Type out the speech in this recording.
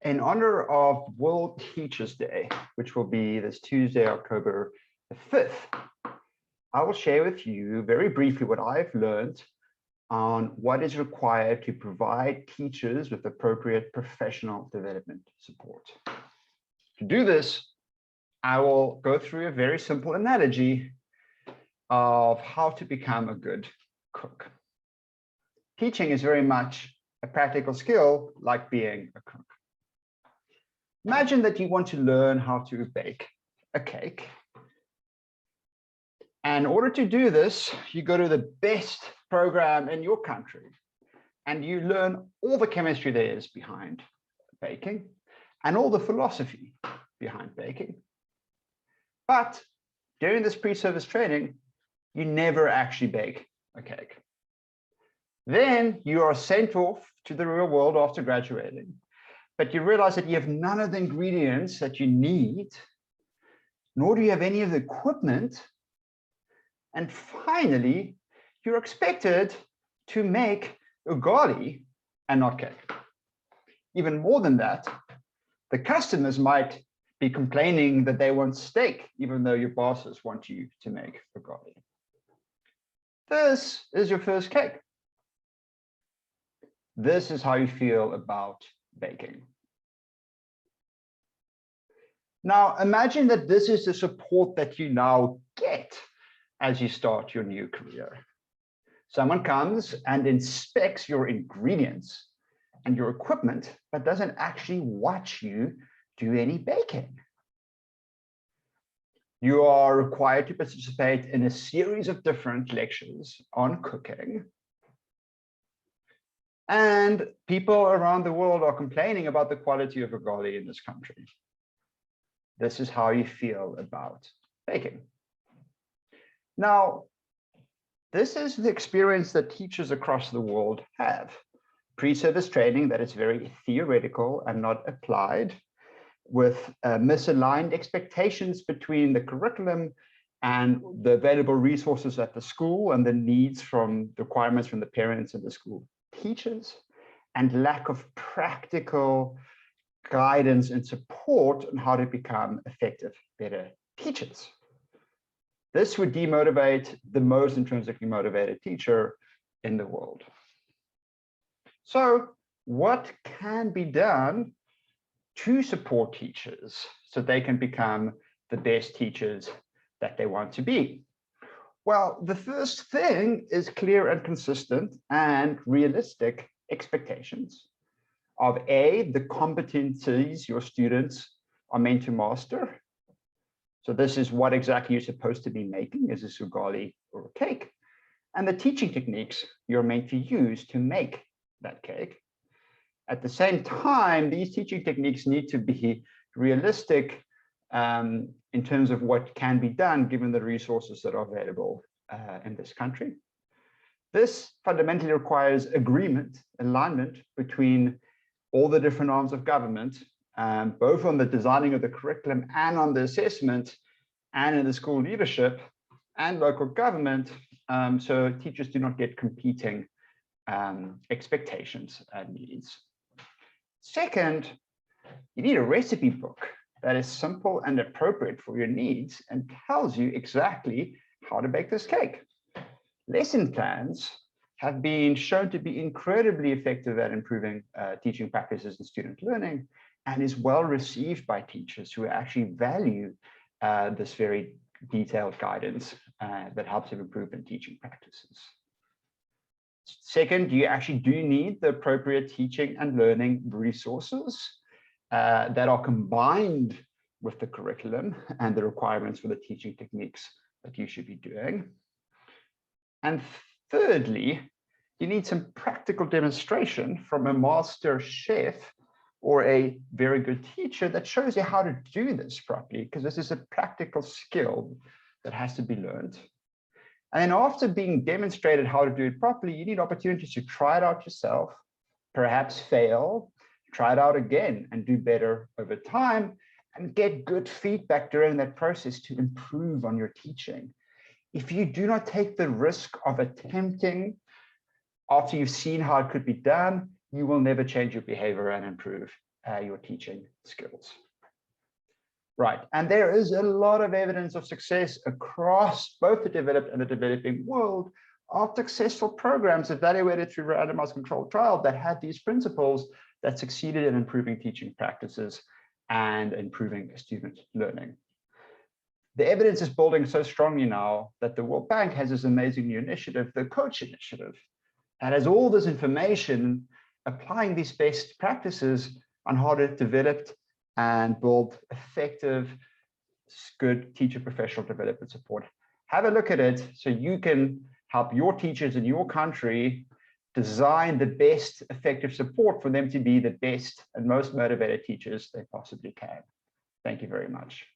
In honor of World Teachers Day, which will be this Tuesday, October the 5th, I will share with you very briefly what I've learned on what is required to provide teachers with appropriate professional development support. To do this, I will go through a very simple analogy of how to become a good cook. Teaching is very much a practical skill, like being a cook. Imagine that you want to learn how to bake a cake. And in order to do this, you go to the best program in your country and you learn all the chemistry there is behind baking and all the philosophy behind baking. But during this pre-service training, you never actually bake a cake. Then you are sent off to the real world after graduating, but you realize that you have none of the ingredients that you need, nor do you have any of the equipment. And finally, you're expected to make ugali and not cake. Even more than that, the customers might be complaining that they want steak, even though your bosses want you to make ugali. This is your first cake. This is how you feel about baking. Now, imagine that this is the support that you now get as you start your new career. Someone comes and inspects your ingredients and your equipment, but doesn't actually watch you do any baking. You are required to participate in a series of different lectures on cooking. And people around the world are complaining about the quality of ugali in this country. This is how you feel about baking. Now, this is the experience that teachers across the world have. Pre-service training that is very theoretical and not applied, with misaligned expectations between the curriculum and the available resources at the school and the needs from the requirements from the parents and the school teachers, and lack of practical guidance and support on how to become effective, better teachers. This would demotivate the most intrinsically motivated teacher in the world. So what can be done to support teachers so they can become the best teachers that they want to be? Well, the first thing is clear and consistent and realistic expectations of A, the competencies your students are meant to master. So this is what exactly you're supposed to be making, is this ugali or a cake, and the teaching techniques you're meant to use to make that cake. At the same time, these teaching techniques need to be realistic in terms of what can be done given the resources that are available in this country. This fundamentally requires agreement, alignment between all the different arms of government, both on the designing of the curriculum and on the assessment and in the school leadership and local government, so teachers do not get competing expectations and needs. Second, you need a recipe book that is simple and appropriate for your needs and tells you exactly how to bake this cake. Lesson plans have been shown to be incredibly effective at improving teaching practices and student learning, and is well received by teachers who actually value this very detailed guidance that helps them improve in teaching practices. Second, you actually do need the appropriate teaching and learning resources that are combined with the curriculum and the requirements for the teaching techniques that you should be doing. And thirdly, you need some practical demonstration from a master chef or a very good teacher that shows you how to do this properly, because this is a practical skill that has to be learned. And then after being demonstrated how to do it properly, you need opportunities to try it out yourself, perhaps fail, try it out again and do better over time, and get good feedback during that process to improve on your teaching. If you do not take the risk of attempting after you've seen how it could be done, you will never change your behavior and improve your teaching skills. Right, and there is a lot of evidence of success across both the developed and the developing world of successful programs evaluated through randomized controlled trials that had these principles that succeeded in improving teaching practices and improving student learning. The evidence is building so strongly now that the World Bank has this amazing new initiative, the Coach Initiative, that has all this information applying these best practices on how to develop and build effective, good teacher professional development support. Have a look at it so you can help your teachers in your country design the best effective support for them to be the best and most motivated teachers they possibly can. Thank you very much.